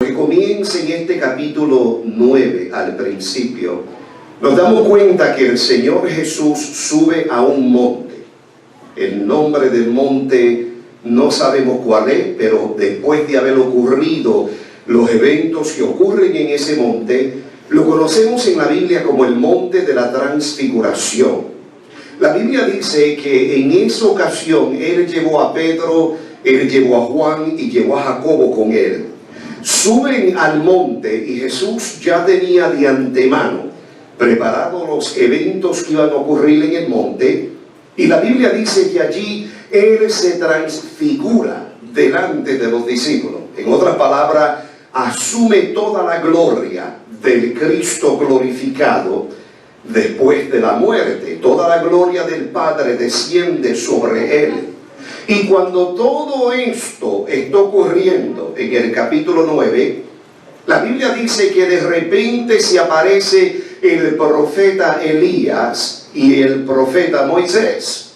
Que comienza en este capítulo 9 al principio, nos damos cuenta que el Señor Jesús sube a un monte. El nombre del monte no sabemos cuál es, pero después de haber ocurrido los eventos que ocurren en ese monte, lo conocemos en la Biblia como el monte de la transfiguración. La Biblia dice que en esa ocasión Él llevó a Pedro, Él llevó a Juan y llevó a Jacobo con Él. Suben al monte y Jesús ya tenía de antemano preparados los eventos que iban a ocurrir en el monte, y la Biblia dice que allí Él se transfigura delante de los discípulos. En otras palabras, asume toda la gloria del Cristo glorificado después de la muerte. Toda la gloria del Padre desciende sobre Él. Y cuando todo esto está ocurriendo en el capítulo 9, la Biblia dice que de repente se aparece el profeta Elías y el profeta Moisés.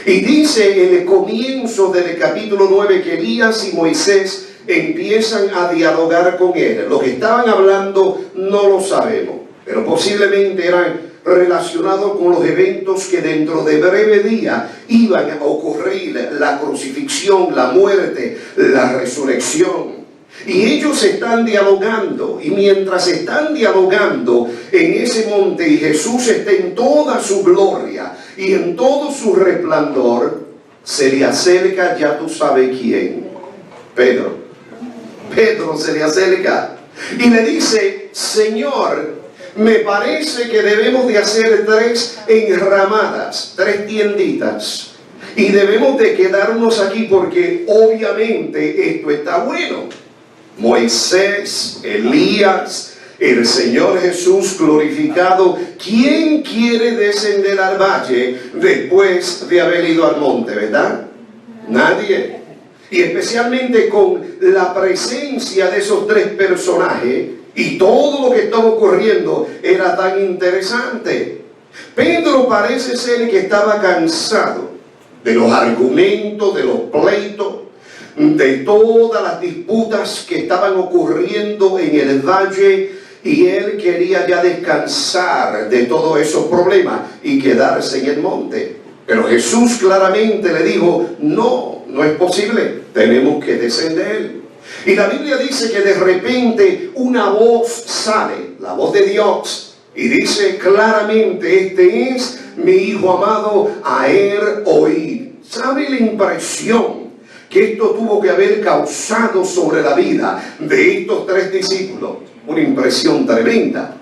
Y dice en el comienzo del capítulo 9 que Elías y Moisés empiezan a dialogar con él. Lo que estaban hablando no lo sabemos, pero posiblemente eran relacionado con los eventos que dentro de breve día iban a ocurrir: la crucifixión, la muerte, la resurrección. Y ellos están dialogando, y mientras están dialogando en ese monte y Jesús está en toda su gloria y en todo su resplandor, se le acerca, ya tú sabes quién, Pedro. Pedro se le acerca y le dice: Señor, me parece que debemos de hacer 3 enramadas, 3 tienditas, y debemos de quedarnos aquí porque obviamente esto está bueno. Moisés, Elías, el Señor Jesús glorificado. ¿Quién quiere descender al valle después de haber ido al monte, verdad? Nadie. Y especialmente con la presencia de esos 3 personajes y todo lo que estaba ocurriendo era tan interesante. Pedro parece ser que estaba cansado de los argumentos, de los pleitos, de todas las disputas que estaban ocurriendo en el valle, y él quería ya descansar de todos esos problemas y quedarse en el monte. Pero Jesús claramente le dijo: no, no es posible, tenemos que descender. Y la Biblia dice que de repente una voz sale, la voz de Dios, y dice claramente: este es mi Hijo amado, a él oíd. ¿Sabe la impresión que esto tuvo que haber causado sobre la vida de estos 3 discípulos? Una impresión tremenda.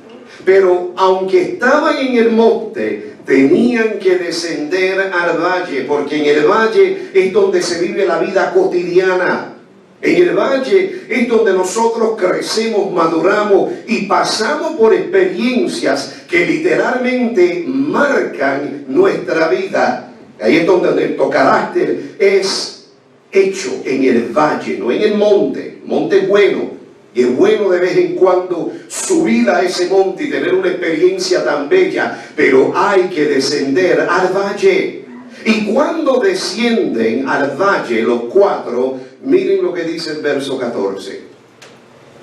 Pero aunque estaban en el monte, tenían que descender al valle, porque en el valle es donde se vive la vida cotidiana. En el valle es donde nosotros crecemos, maduramos y pasamos por experiencias que literalmente marcan nuestra vida. Ahí es donde nuestro carácter es hecho, en el valle, no en el monte. Monte es bueno, y es bueno de vez en cuando subir a ese monte y tener una experiencia tan bella, pero hay que descender al valle. Y cuando descienden al valle los 4, miren lo que dice el verso 14.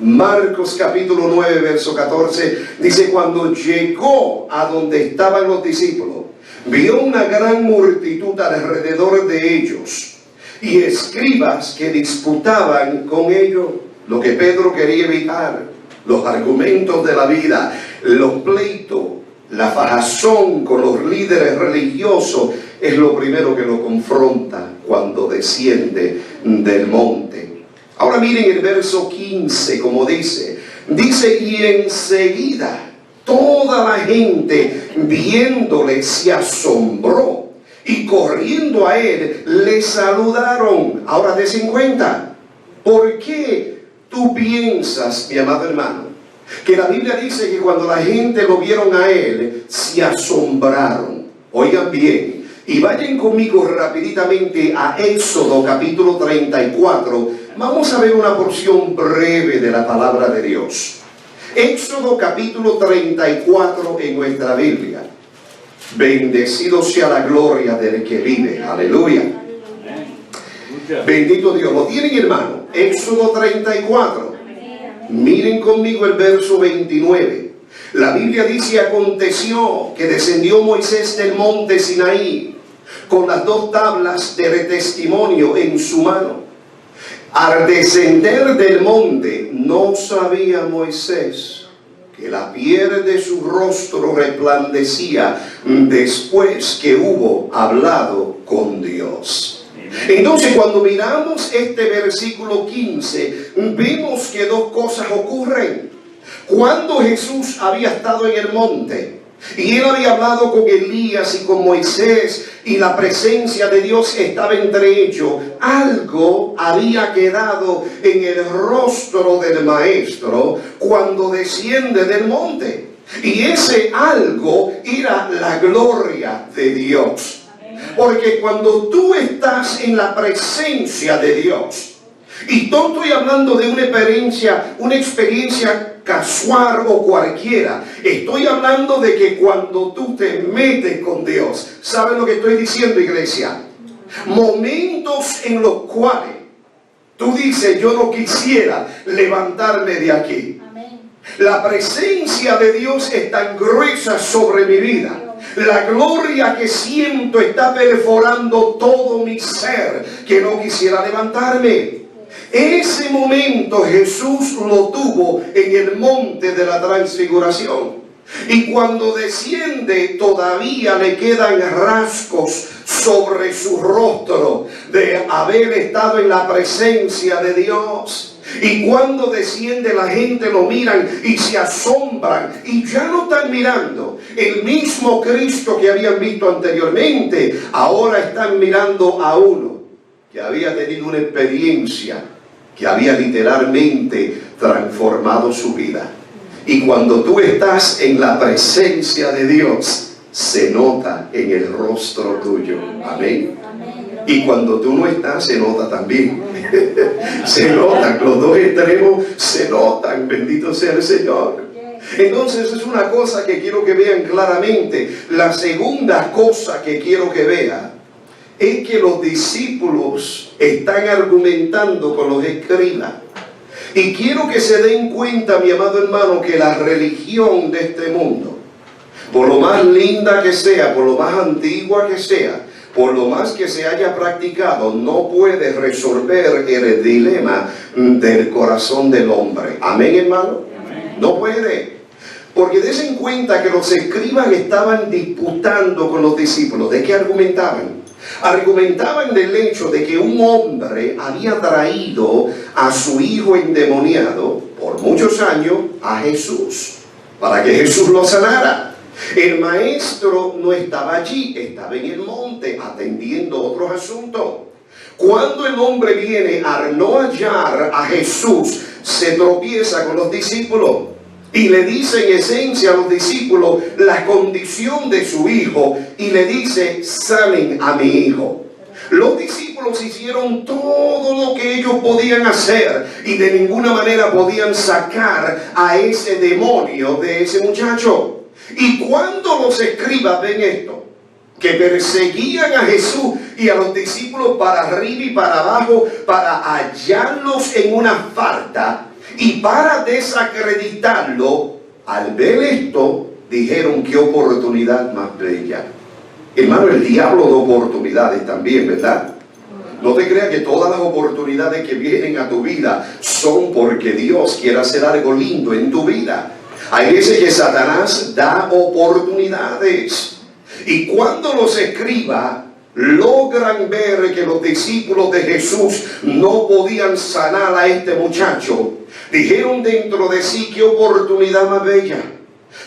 Marcos capítulo 9 verso 14 dice: cuando llegó a donde estaban los discípulos, vio una gran multitud alrededor de ellos y escribas que disputaban con ellos. Lo que Pedro quería evitar: los argumentos de la vida, los pleitos, la fajazón con los líderes religiosos, es lo primero que lo confronta cuando desciende del monte. Ahora miren el verso 15, como dice, y enseguida toda la gente viéndole se asombró y corriendo a él le saludaron. Ahora des en cuenta, ¿por qué tú piensas, mi amado hermano, que la Biblia dice que cuando la gente lo vieron a él se asombraron? Oigan bien, y vayan conmigo rapiditamente a Éxodo capítulo 34. Vamos a ver una porción breve de la palabra de Dios. Éxodo capítulo 34 en nuestra Biblia. Bendecido sea la gloria del que vive. Aleluya. Bendito Dios. ¿Lo tienen, hermano? Éxodo 34. miren conmigo el verso 29. La Biblia dice: aconteció que descendió Moisés del monte Sinaí con las 2 tablas de testimonio en su mano. Al descender del monte, no sabía Moisés que la piel de su rostro resplandecía después que hubo hablado con Dios. Entonces, cuando miramos este versículo 15, vemos que 2 cosas ocurren. Cuando Jesús había estado en el monte y él había hablado con Elías y con Moisés, y la presencia de Dios estaba entre ellos, algo había quedado en el rostro del maestro cuando desciende del monte. Y ese algo era la gloria de Dios. Porque cuando tú estás en la presencia de Dios, y no estoy hablando de una experiencia casual o cualquiera, estoy hablando de que cuando tú te metes con Dios, ¿saben lo que estoy diciendo, iglesia? Momentos en los cuales tú dices: yo no quisiera levantarme de aquí. La presencia de Dios es tan gruesa sobre mi vida. La gloria que siento está perforando todo mi ser, que no quisiera levantarme. Ese momento Jesús lo tuvo en el monte de la transfiguración. Y cuando desciende, todavía le quedan rasgos sobre su rostro de haber estado en la presencia de Dios. Y cuando desciende, la gente lo miran y se asombran, y ya no están mirando el mismo Cristo que habían visto anteriormente. Ahora están mirando a uno que había tenido una experiencia que había literalmente transformado su vida. Y cuando tú estás en la presencia de Dios, se nota en el rostro tuyo. Amén. Y cuando tú no estás, se nota también. Se notan, los 2 extremos se notan. Bendito sea el Señor. Entonces es una cosa que quiero que vean claramente. La segunda cosa que quiero que vean es que los discípulos están argumentando con los escribas. Y quiero que se den cuenta, mi amado hermano, que la religión de este mundo, por lo más linda que sea, por lo más antigua que sea, por lo más que se haya practicado, no puede resolver el dilema del corazón del hombre. ¿Amén, hermano? Amén. No puede. Porque den cuenta que los escribas estaban disputando con los discípulos. ¿De qué argumentaban? Argumentaban del hecho de que un hombre había traído a su hijo endemoniado por muchos años a Jesús, para que Jesús lo sanara. El maestro no estaba allí, estaba en el monte atendiendo otros asuntos. Cuando el hombre viene a no hallar a Jesús, se tropieza con los discípulos y le dice en esencia a los discípulos la condición de su hijo, y le dice: sanen a mi hijo. Los discípulos hicieron todo lo que ellos podían hacer y de ninguna manera podían sacar a ese demonio de ese muchacho. Y cuando los escribas ven esto, que perseguían a Jesús y a los discípulos para arriba y para abajo, para hallarlos en una falta y para desacreditarlo, al ver esto, dijeron: qué oportunidad más bella. Hermano, el diablo da oportunidades también, ¿verdad? No te creas que todas las oportunidades que vienen a tu vida son porque Dios quiere hacer algo lindo en tu vida. Hay veces que Satanás da oportunidades. Y cuando los escribas logran ver que los discípulos de Jesús no podían sanar a este muchacho, dijeron dentro de sí: qué oportunidad más bella,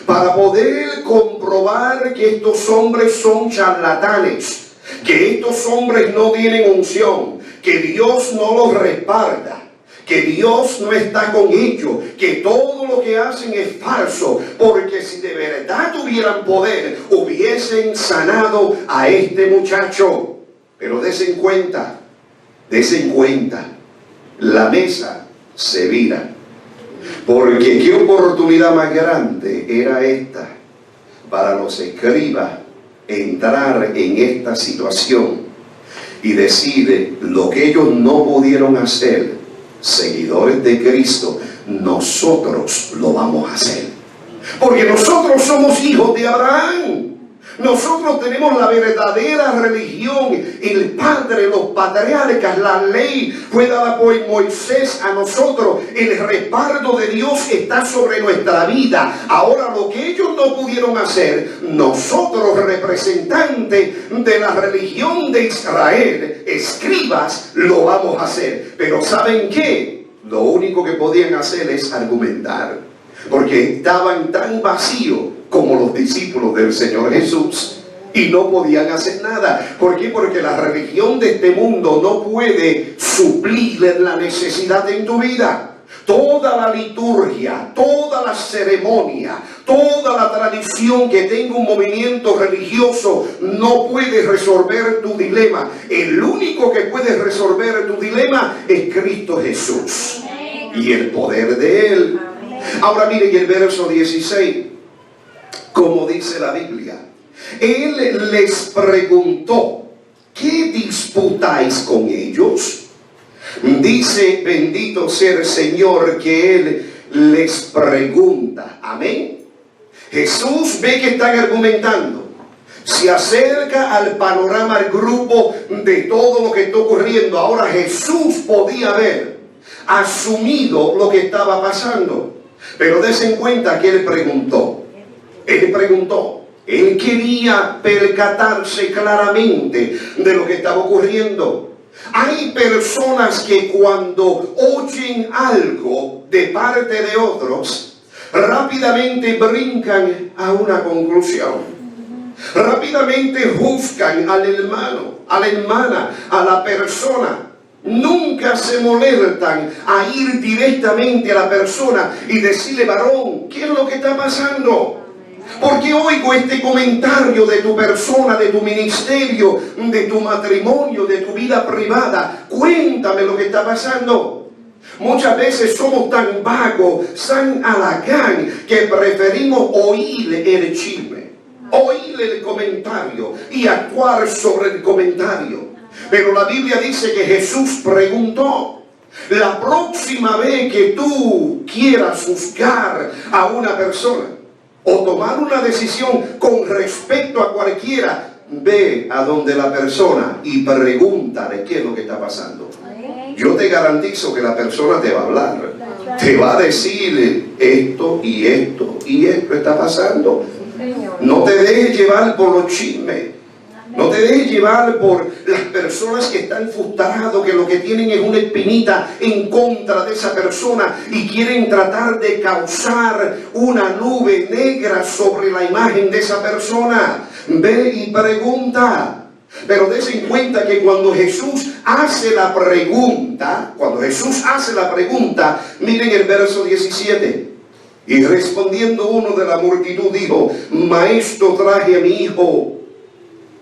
para poder comprobar que estos hombres son charlatanes, que estos hombres no tienen unción, que Dios no los respalda, que Dios no está con ellos, que todo lo que hacen es falso, porque si de verdad tuvieran poder, hubiesen sanado a este muchacho. Pero desen cuenta, la mesa se vira, porque qué oportunidad más grande era esta para los escribas entrar en esta situación y decir: lo que ellos no pudieron hacer, seguidores de Cristo, nosotros lo vamos a hacer. Porque nosotros somos hijos de Abraham. Nosotros tenemos la verdadera religión, el Padre, los patriarcas, la ley fue dada por Moisés a nosotros. El respaldo de Dios está sobre nuestra vida. Ahora lo que ellos no pudieron hacer, nosotros, representantes de la religión de Israel, escribas, lo vamos a hacer. Pero ¿saben qué? Lo único que podían hacer es argumentar, porque estaban tan vacíos como los discípulos del Señor Jesús y no podían hacer nada. ¿Por qué? Porque la religión de este mundo no puede suplir la necesidad en tu vida. Toda la liturgia, toda la ceremonia, toda la tradición que tenga un movimiento religioso no puede resolver tu dilema. El único que puede resolver tu dilema es Cristo Jesús y el poder de Él. Ahora miren el verso 16, como dice la Biblia. Él les preguntó, ¿qué disputáis con ellos? Dice, bendito sea el Señor, que Él les pregunta. Amén. Jesús ve que están argumentando. Se acerca al panorama, al grupo de todo lo que está ocurriendo. Ahora Jesús podía haber asumido lo que estaba pasando. Pero des en cuenta que Él preguntó. Él preguntó. Él quería percatarse claramente de lo que estaba ocurriendo. Hay personas que cuando oyen algo de parte de otros, rápidamente brincan a una conclusión. Rápidamente juzgan al hermano, a la hermana, a la persona. Nunca se molestan a ir directamente a la persona y decirle, varón, ¿qué es lo que está pasando? Porque oigo este comentario de tu persona, de tu ministerio, de tu matrimonio, de tu vida privada. Cuéntame lo que está pasando. Muchas veces somos tan vagos, tan halagán, que preferimos oír el chisme, oír el comentario y actuar sobre el comentario. Pero la Biblia dice que Jesús preguntó. La próxima vez que tú quieras juzgar a una persona o tomar una decisión con respecto a cualquiera, ve a donde la persona y pregúntale qué es lo que está pasando. Yo te garantizo que la persona te va a hablar, te va a decir esto y esto y esto está pasando. No te dejes llevar por los chismes. No te dejes llevar por las personas que están frustrados, que lo que tienen es una espinita en contra de esa persona y quieren tratar de causar una nube negra sobre la imagen de esa persona. Ve y pregunta. Pero des en cuenta que cuando Jesús hace la pregunta, miren el verso 17. Y respondiendo uno de la multitud dijo, maestro, traje a mi hijo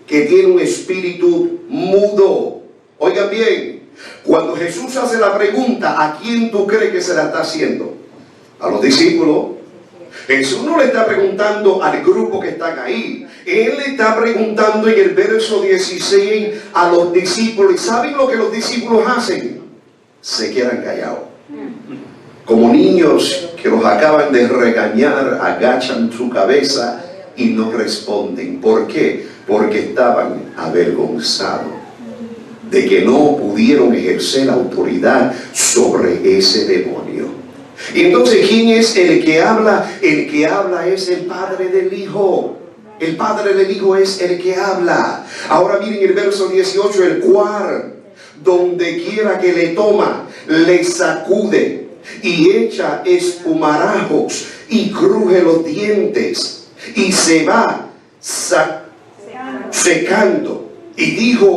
que tiene un espíritu mudo. Oigan bien, cuando Jesús hace la pregunta, ¿a quién tú crees que se la está haciendo? A los discípulos. Jesús no le está preguntando al grupo que están ahí. Él le está preguntando en el verso 16 a los discípulos. ¿Y saben lo que los discípulos hacen? Se quedan callados. Como niños que los acaban de regañar, agachan su cabeza y no responden. ¿Por qué? Porque estaban avergonzados de que no pudieron ejercer autoridad sobre ese demonio. Y entonces, ¿quién es el que habla? El que habla es el Padre del Hijo. El Padre del Hijo es el que habla. Ahora miren el verso 18, el cual, donde quiera que le toma, le sacude y echa espumarajos y cruje los dientes y se va secando. Y dije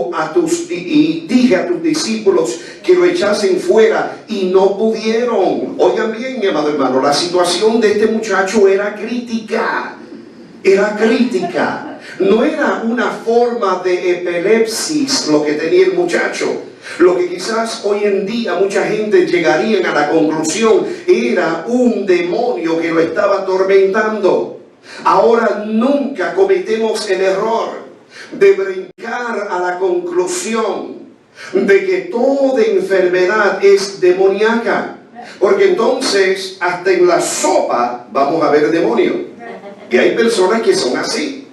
a tus discípulos que lo echasen fuera y no pudieron. Oigan bien, mi amado hermano, la situación de este muchacho era crítica. Era crítica. No era una forma de epilepsis lo que tenía el muchacho. Lo que quizás hoy en día mucha gente llegaría a la conclusión era un demonio que lo estaba atormentando. Ahora nunca cometemos el error de brincar a la conclusión de que toda enfermedad es demoníaca. Porque entonces hasta en la sopa vamos a ver demonio. Y hay personas que son así.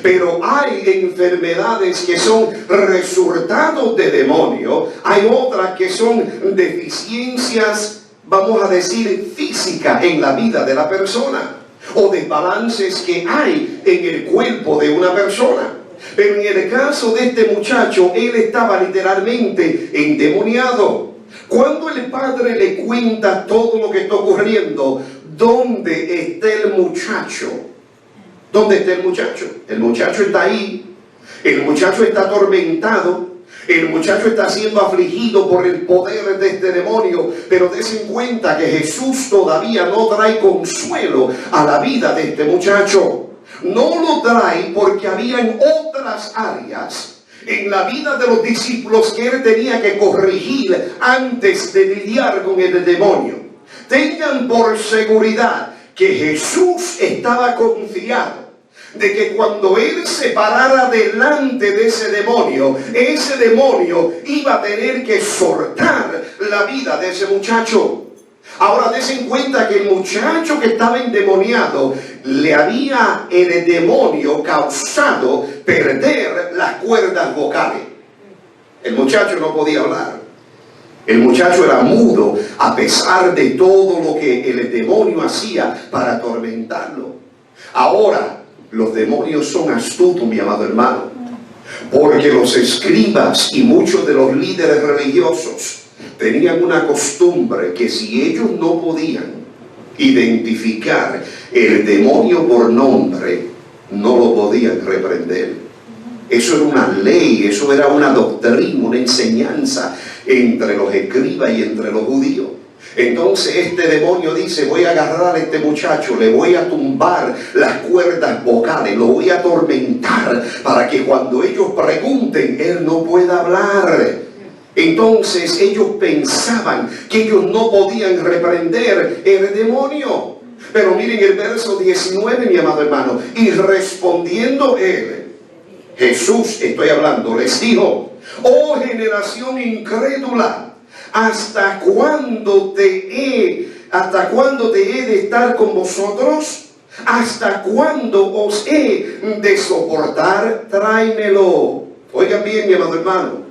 Pero hay enfermedades que son resultados de demonio. Hay otras que son deficiencias, vamos a decir, físicas en la vida de la persona. O desbalances que hay en el cuerpo de una persona. Pero en el caso de este muchacho, él estaba literalmente endemoniado. Cuando el padre le cuenta todo lo que está ocurriendo, ¿dónde está el muchacho? ¿Dónde está el muchacho? El muchacho está ahí. El muchacho está atormentado. El muchacho está siendo afligido por el poder de este demonio. Pero des en cuenta que Jesús todavía no trae consuelo a la vida de este muchacho. No lo trae porque habían otras áreas en la vida de los discípulos que él tenía que corregir antes de lidiar con el demonio. Tengan por seguridad que Jesús estaba confiado de que cuando él se parara delante de ese demonio iba a tener que soltar la vida de ese muchacho. Ahora des en cuenta que el muchacho que estaba endemoniado le había el demonio causado perder las cuerdas vocales. El muchacho no podía hablar. El muchacho era mudo a pesar de todo lo que el demonio hacía para atormentarlo. Ahora, los demonios son astutos, mi amado hermano, porque los escribas y muchos de los líderes religiosos tenían una costumbre que si ellos no podían identificar el demonio por nombre, no lo podían reprender. Eso era una ley, eso era una doctrina, una enseñanza entre los escribas y entre los judíos. Entonces este demonio dice: voy a agarrar a este muchacho, le voy a tumbar las cuerdas vocales, lo voy a atormentar para que cuando ellos pregunten, él no pueda hablar. Entonces ellos pensaban que ellos no podían reprender el demonio. Pero miren el verso 19, mi amado hermano. Y respondiendo él, Jesús, estoy hablando, les dijo: oh generación incrédula, ¿hasta cuándo te he de estar con vosotros? ¿Hasta cuándo os he de soportar? Tráemelo. Oigan bien, mi amado hermano.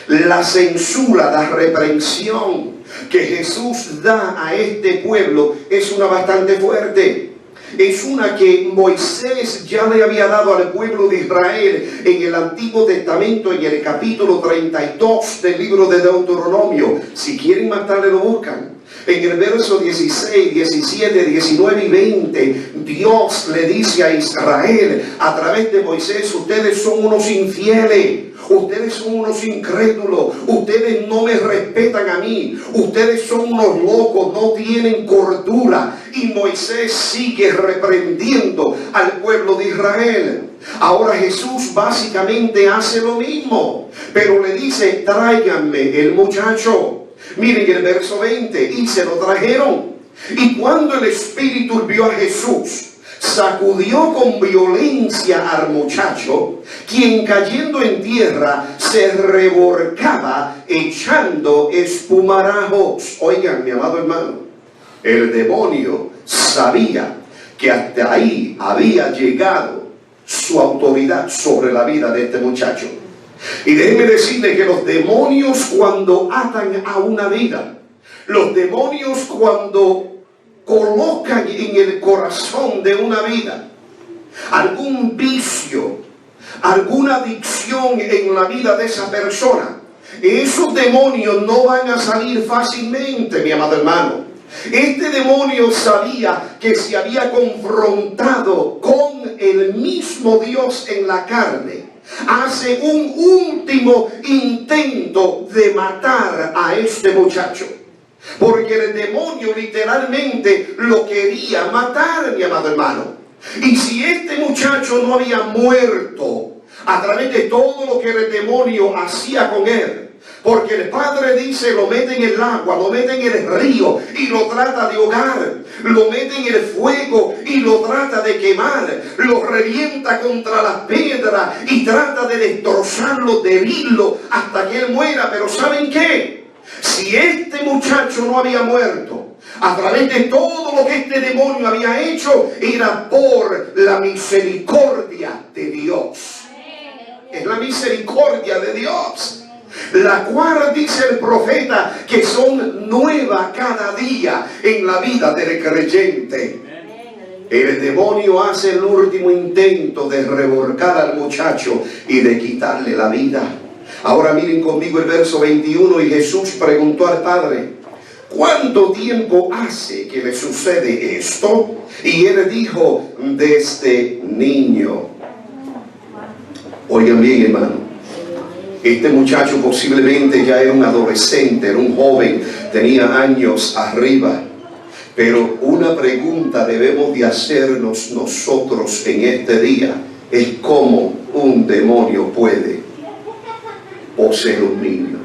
La censura, la reprensión que Jesús da a este pueblo es una bastante fuerte. Es una que Moisés ya le había dado al pueblo de Israel en el Antiguo Testamento, en el capítulo 32 del libro de Deuteronomio. Si quieren matarle, lo buscan. En el verso 16, 17, 19 y 20, Dios le dice a Israel a través de Moisés: ustedes son unos infieles. Ustedes son unos incrédulos, ustedes no me respetan a mí, ustedes son unos locos, no tienen cordura. Y Moisés sigue reprendiendo al pueblo de Israel. Ahora Jesús básicamente hace lo mismo, pero le dice: tráiganme el muchacho. Miren el verso 20, y se lo trajeron. Y cuando el Espíritu vio a Jesús, sacudió con violencia al muchacho, quien cayendo en tierra se revolcaba echando espumarajos. Oigan, mi amado hermano, el demonio sabía que hasta ahí había llegado su autoridad sobre la vida de este muchacho. Y déjenme decirle que los demonios, cuando atan a una vida, los demonios cuando colocan en el corazón de una vida algún vicio, alguna adicción en la vida de esa persona, esos demonios no van a salir fácilmente, mi amado hermano. Este demonio sabía que se había confrontado con el mismo Dios en la carne. Hace un último intento de matar a este muchacho, porque el demonio literalmente lo quería matar, mi amado hermano. Y si este muchacho no había muerto a través de todo lo que el demonio hacía con él, porque el padre dice: lo mete en el agua, lo mete en el río y lo trata de ahogar, lo mete en el fuego y lo trata de quemar, lo revienta contra las piedras y trata de destrozarlo, de herirlo hasta que él muera. Pero ¿saben qué? Si este muchacho no había muerto, a través de todo lo que este demonio había hecho, era por la misericordia de Dios. Es la misericordia de Dios, la cual dice el profeta que son nuevas cada día en la vida del creyente. El demonio hace el último intento de revolcar al muchacho y de quitarle la vida. Ahora miren conmigo el verso 21, y Jesús preguntó al Padre: ¿cuánto tiempo hace que le sucede esto? Y él dijo: desde niño. Oigan bien, hermano, este muchacho posiblemente ya era un adolescente, era un joven, tenía años arriba. Pero una pregunta debemos de hacernos nosotros en este día es: ¿cómo un demonio puede poseer un niño?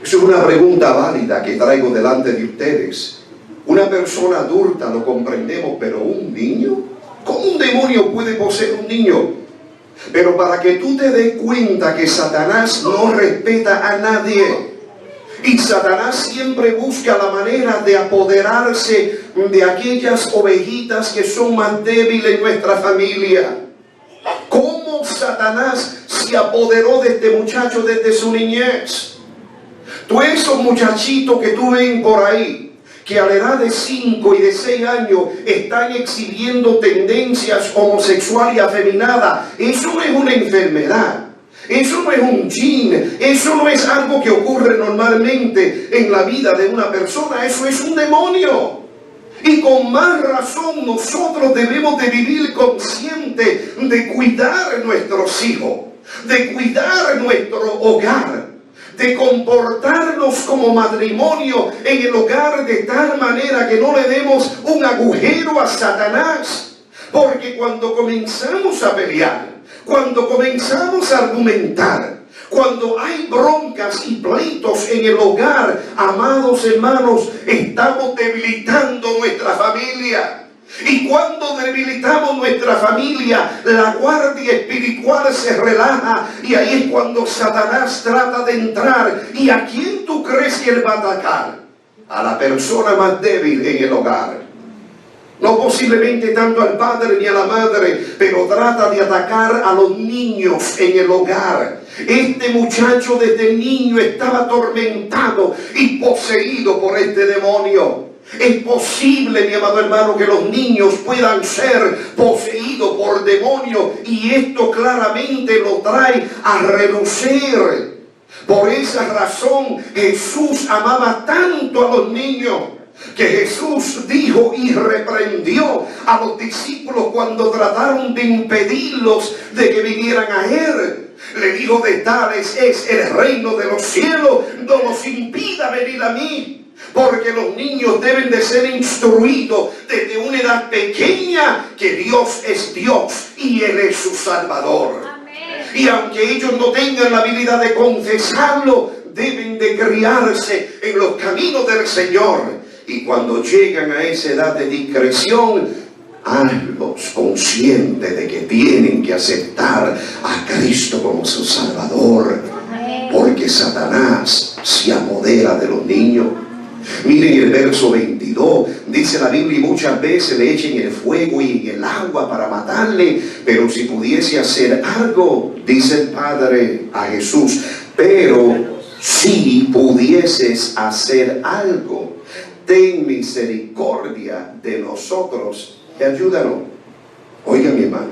Es una pregunta válida que traigo delante de ustedes. Una persona adulta lo comprendemos, pero un niño, ¿cómo un demonio puede poseer un niño? Pero para que tú te des cuenta que Satanás no respeta a nadie, y Satanás siempre busca la manera de apoderarse de aquellas ovejitas que son más débiles en nuestra familia. ¿Cómo Satanás se apoderó de este muchacho desde su niñez? Todos esos muchachitos que tú ven por ahí, que a la edad de 5 y de 6 años están exhibiendo tendencias homosexuales y afeminadas, eso no es una enfermedad. Eso no es un jin, eso no es algo que ocurre normalmente en la vida de una persona, eso es un demonio. Y con más razón nosotros debemos de vivir conscientes de cuidar a nuestros hijos, de cuidar nuestro hogar, de comportarnos como matrimonio en el hogar de tal manera que no le demos un agujero a Satanás. Porque cuando comenzamos a pelear, cuando comenzamos a argumentar, cuando hay broncas y pleitos en el hogar, amados hermanos, estamos debilitando nuestra familia. Y cuando debilitamos nuestra familia, la guardia espiritual se relaja, y ahí es cuando Satanás trata de entrar. ¿Y a quién tú crees que él va a atacar? A la persona más débil en el hogar. No posiblemente tanto al padre ni a la madre, pero trata de atacar a los niños en el hogar. Este muchacho desde niño estaba atormentado y poseído por este demonio. Es posible, mi amado hermano, que los niños puedan ser poseídos por demonios, y esto claramente lo trae a relucir. Por esa razón Jesús amaba tanto a los niños, que Jesús dijo y reprendió a los discípulos cuando trataron de impedirlos de que vinieran a Él. Le dijo: de tales es el reino de los cielos, no los impida venir a mí. Porque los niños deben de ser instruidos desde una edad pequeña que Dios es Dios y Él es su Salvador. Amén. Y aunque ellos no tengan la habilidad de confesarlo, deben de criarse en los caminos del Señor. Y cuando llegan a esa edad de discreción, hazlos conscientes de que tienen que aceptar a Cristo como su Salvador. Porque Satanás se apodera de los niños. Miren el verso 22, dice la Biblia: y muchas veces le echen el fuego y en el agua para matarle, pero si pudiese hacer algo, dice el Padre a Jesús, pero si pudieses hacer algo, ten misericordia de nosotros y ayúdanos. Oiga, mi hermano,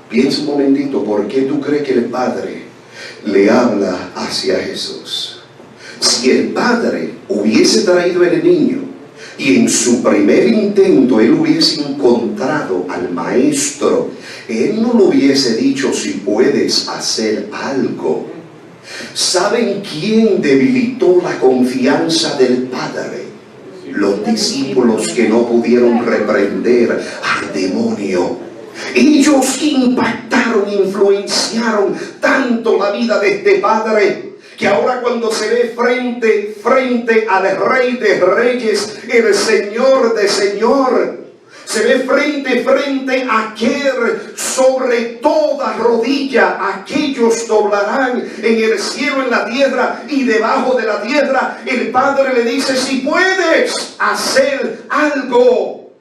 piensa un momentito, ¿por qué tú crees que el Padre le habla hacia Jesús? Si el Padre hubiese traído el niño y en su primer intento él hubiese encontrado al maestro, él no le hubiese dicho: si puedes hacer algo. ¿Saben quién debilitó la confianza del Padre? Los discípulos que no pudieron reprender al demonio. Ellos impactaron, influenciaron tanto la vida de este Padre, que ahora cuando se ve frente al Rey de Reyes, el Señor de Señor, Se ve frente a aquel sobre toda rodilla. Aquellos doblarán en el cielo, en la tierra y debajo de la tierra. El Padre le dice: si puedes hacer algo.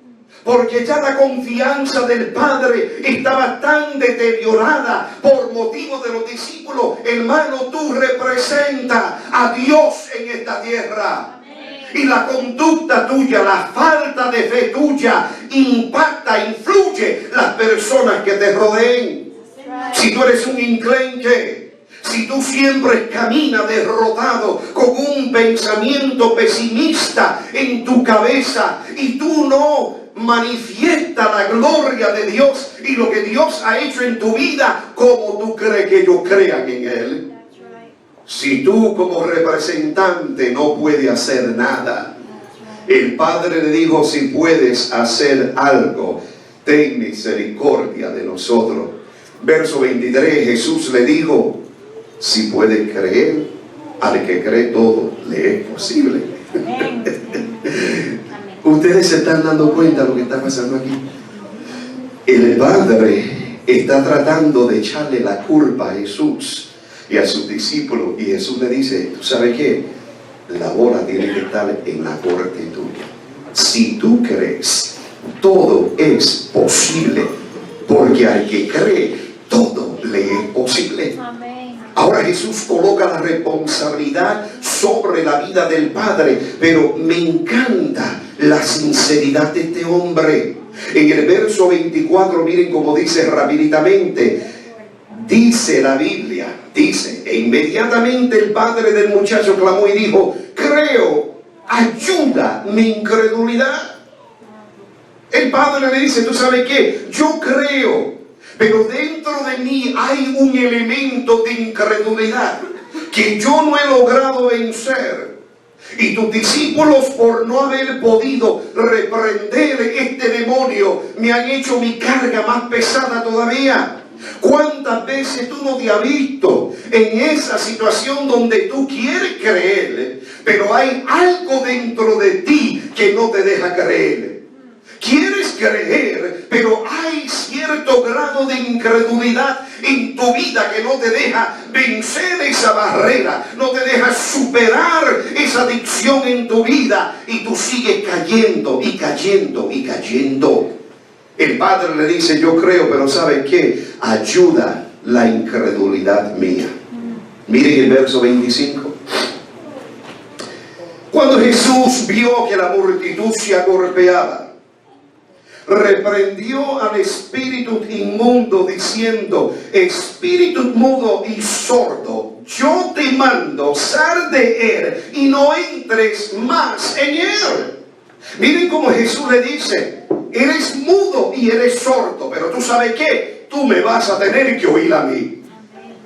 Porque ya la confianza del Padre estaba tan deteriorada por motivo de los discípulos. Hermano, tú representas a Dios en esta tierra. Y la conducta tuya, la falta de fe tuya, impacta, influye las personas que te rodeen. Si tú eres un enclenque, si tú siempre caminas derrotado con un pensamiento pesimista en tu cabeza y tú no manifiesta la gloria de Dios y lo que Dios ha hecho en tu vida, como tú crees que ellos crean en Él. Si tú como representante no puedes hacer nada, el Padre le dijo: si puedes hacer algo, ten misericordia de nosotros. Verso 23, Jesús le dijo: si puedes creer, al que cree todo le es posible. Ustedes se están dando cuenta de lo que está pasando aquí. El Padre está tratando de echarle la culpa a Jesús y a sus discípulos, y Jesús le dice: ¿tú sabes qué? La bola tiene que estar en la corte tuya. Si tú crees, todo es posible, porque al que cree, todo le es posible. Ahora Jesús coloca la responsabilidad sobre la vida del Padre, pero me encanta la sinceridad de este hombre. En el verso 24, miren cómo dice rapiditamente. Dice la Biblia, dice: e inmediatamente el padre del muchacho clamó y dijo: creo, ayuda mi incredulidad. El padre le dice: ¿tú sabes qué? Yo creo, pero dentro de mí hay un elemento de incredulidad que yo no he logrado vencer. Y tus discípulos, por no haber podido reprender este demonio, me han hecho mi carga más pesada todavía. ¿Cuántas veces tú no te has visto en esa situación donde tú quieres creer, pero hay algo dentro de ti que no te deja creer? Quieres creer, pero hay cierto grado de incredulidad en tu vida que no te deja vencer esa barrera, no te deja superar esa adicción en tu vida, y tú sigues cayendo y cayendo y cayendo. El Padre le dice: yo creo, pero ¿sabes qué? Ayuda la incredulidad mía. Miren el verso 25. Cuando Jesús vio que la multitud se agolpeaba, reprendió al espíritu inmundo diciendo: espíritu mudo y sordo, yo te mando, sal de él y no entres más en él. Miren cómo Jesús le dice: eres mudo y eres sordo, pero tú sabes qué, tú me vas a tener que oír a mí.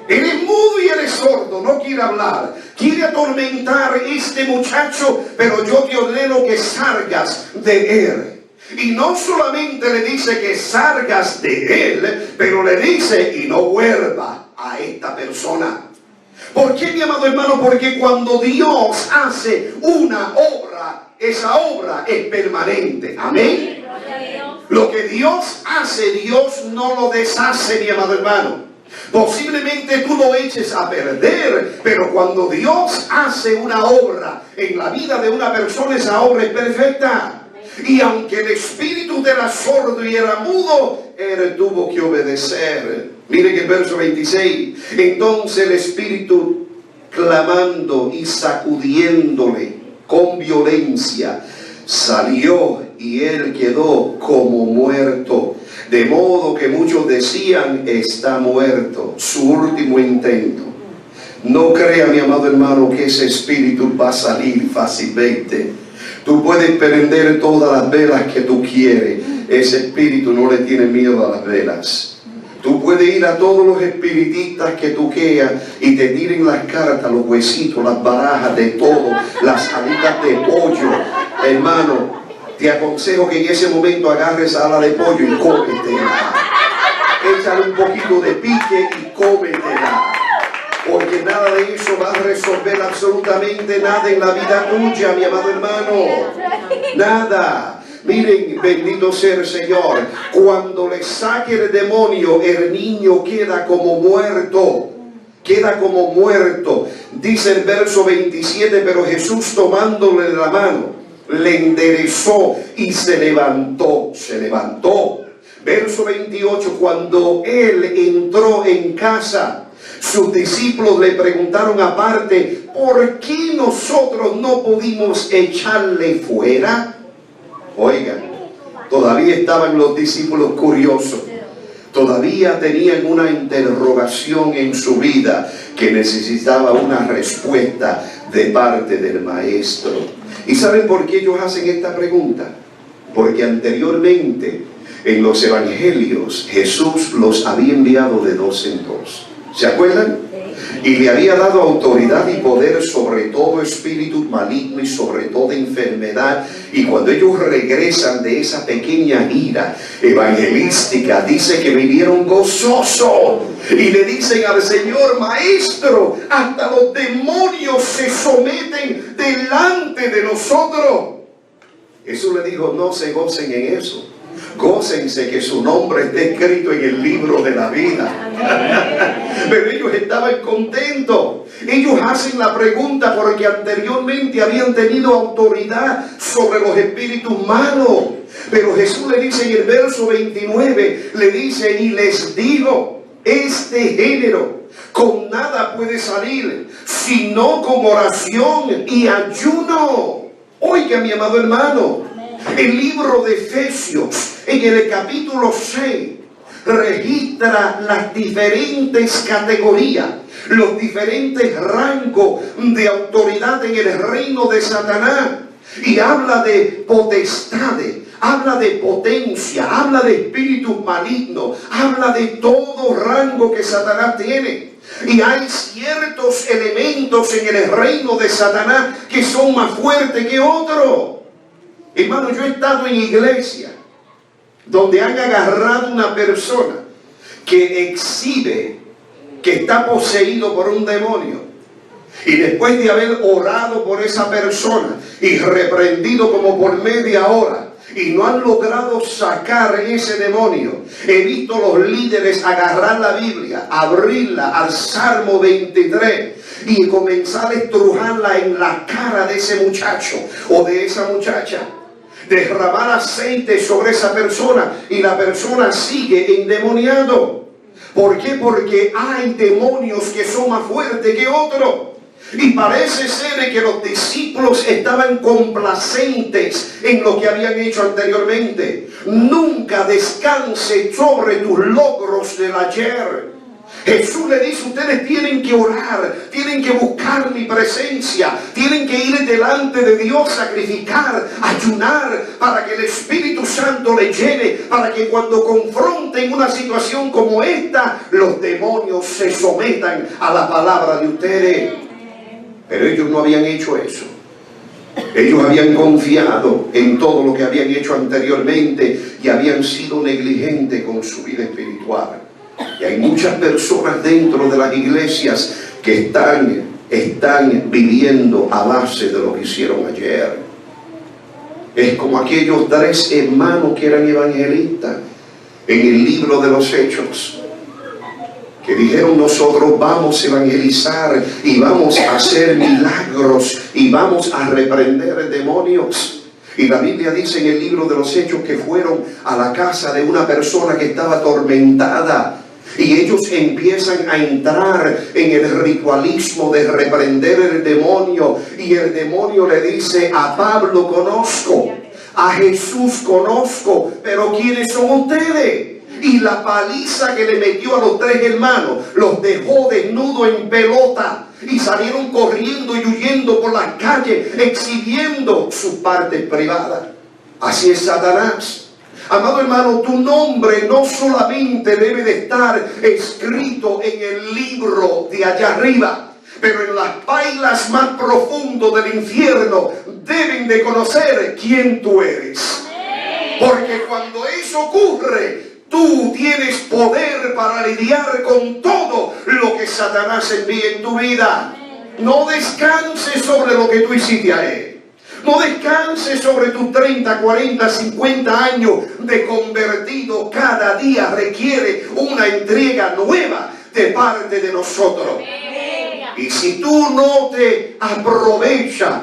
Eres mudo y eres sordo, no quiere hablar, quiere atormentar a este muchacho, pero yo te ordeno que salgas de él. Y no solamente le dice que salgas de él, pero le dice: y no vuelva a esta persona. ¿Por qué, mi amado hermano? Porque cuando Dios hace una obra, esa obra es permanente. Amén. Lo que Dios hace, Dios no lo deshace, mi amado hermano. Posiblemente tú lo eches a perder, pero cuando Dios hace una obra en la vida de una persona, esa obra es perfecta. Y aunque el espíritu era sordo y era mudo, él tuvo que obedecer. Miren el verso 26. Entonces el espíritu, clamando y sacudiéndole con violencia, salió y él quedó como muerto. De modo que muchos decían: está muerto. Su último intento. No crea, mi amado hermano, que ese espíritu va a salir fácilmente. Tú puedes prender todas las velas que tú quieres, ese espíritu no le tiene miedo a las velas. Tú puedes ir a todos los espiritistas que tú quieras y te tiren las cartas, los huesitos, las barajas, de todo, las alitas de pollo. Hermano, te aconsejo que en ese momento agarres ala de pollo y cómetela. Échale un poquito de pique y cómetela. Porque nada de eso va a resolver absolutamente nada en la vida tuya, mi amado hermano. Nada. Miren, bendito sea el Señor. Cuando le saque el demonio, el niño queda como muerto. Queda como muerto. Dice el verso 27, pero Jesús tomándole de la mano, le enderezó y se levantó. Se levantó. Verso 28, cuando él entró en casa, sus discípulos le preguntaron aparte, ¿por qué nosotros no pudimos echarle fuera? Oigan, todavía estaban los discípulos curiosos. Todavía tenían una interrogación en su vida que necesitaba una respuesta de parte del maestro. ¿Y saben por qué ellos hacen esta pregunta? Porque anteriormente en los evangelios Jesús los había enviado de dos en dos. ¿Se acuerdan? Y le había dado autoridad y poder sobre todo espíritu maligno y sobre toda enfermedad. Y cuando ellos regresan de esa pequeña gira evangelística, dice que vinieron gozosos y le dicen al Señor, maestro, hasta los demonios se someten delante de nosotros. Jesús le dijo, no se gocen en eso. Gócense que su nombre esté escrito en el libro de la vida. Pero ellos estaban contentos. Ellos hacen la pregunta porque anteriormente habían tenido autoridad sobre los espíritus malos. Pero Jesús le dice en el verso 29, le dice, y les digo, este género con nada puede salir, sino con oración y ayuno. Oiga, mi amado hermano, el libro de Efesios, en el capítulo 6, registra las diferentes categorías, los diferentes rangos de autoridad en el reino de Satanás. Y habla de potestades, habla de potencia, habla de espíritus malignos, habla de todo rango que Satanás tiene. Y hay ciertos elementos en el reino de Satanás que son más fuertes que otros. Hermano, yo he estado en iglesia donde han agarrado una persona que exhibe que está poseído por un demonio, y después de haber orado por esa persona y reprendido como por media hora y no han logrado sacar ese demonio, he visto los líderes agarrar la Biblia, abrirla al Salmo 23 y comenzar a estrujarla en la cara de ese muchacho o de esa muchacha, derramar aceite sobre esa persona y la persona sigue endemoniado. ¿Por qué? Porque hay demonios que son más fuertes que otros. Y parece ser que los discípulos estaban complacentes en lo que habían hecho anteriormente. Nunca descanse sobre tus logros del ayer. Jesús le dice, ustedes tienen que orar, tienen que buscar mi presencia, tienen que ir delante de Dios, sacrificar, ayunar, para que el Espíritu Santo les llene, para que cuando confronten una situación como esta, los demonios se sometan a la palabra de ustedes. Pero ellos no habían hecho eso. Ellos habían confiado en todo lo que habían hecho anteriormente y habían sido negligentes con su vida espiritual. Y hay muchas personas dentro de las iglesias que están viviendo a base de lo que hicieron ayer. Es como aquellos 3 hermanos que eran evangelistas en el libro de los Hechos, que dijeron, nosotros vamos a evangelizar y vamos a hacer milagros y vamos a reprender demonios. Y la Biblia dice en el libro de los Hechos que fueron a la casa de una persona que estaba atormentada. Y ellos empiezan a entrar en el ritualismo de reprender el demonio. Y el demonio le dice, a Pablo conozco, a Jesús conozco, pero ¿quiénes son ustedes? Y la paliza que le metió a los 3 hermanos los dejó desnudos en pelota y salieron corriendo y huyendo por las calles exhibiendo sus partes privadas. Así es Satanás. Amado hermano, tu nombre no solamente debe de estar escrito en el libro de allá arriba, pero en las pailas más profundas del infierno deben de conocer quién tú eres. Porque cuando eso ocurre, tú tienes poder para lidiar con todo lo que Satanás envía en tu vida. No descanses sobre lo que tú hiciste a él. No descanses sobre tus 30, 40, 50 años de convertido. Cada día requiere una entrega nueva de parte de nosotros. Y si tú no te aprovechas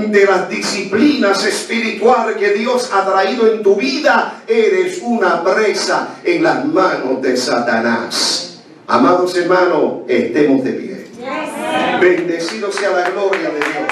de las disciplinas espirituales que Dios ha traído en tu vida, eres una presa en las manos de Satanás. Amados hermanos, estemos de pie. Bendecido sea la gloria de Dios.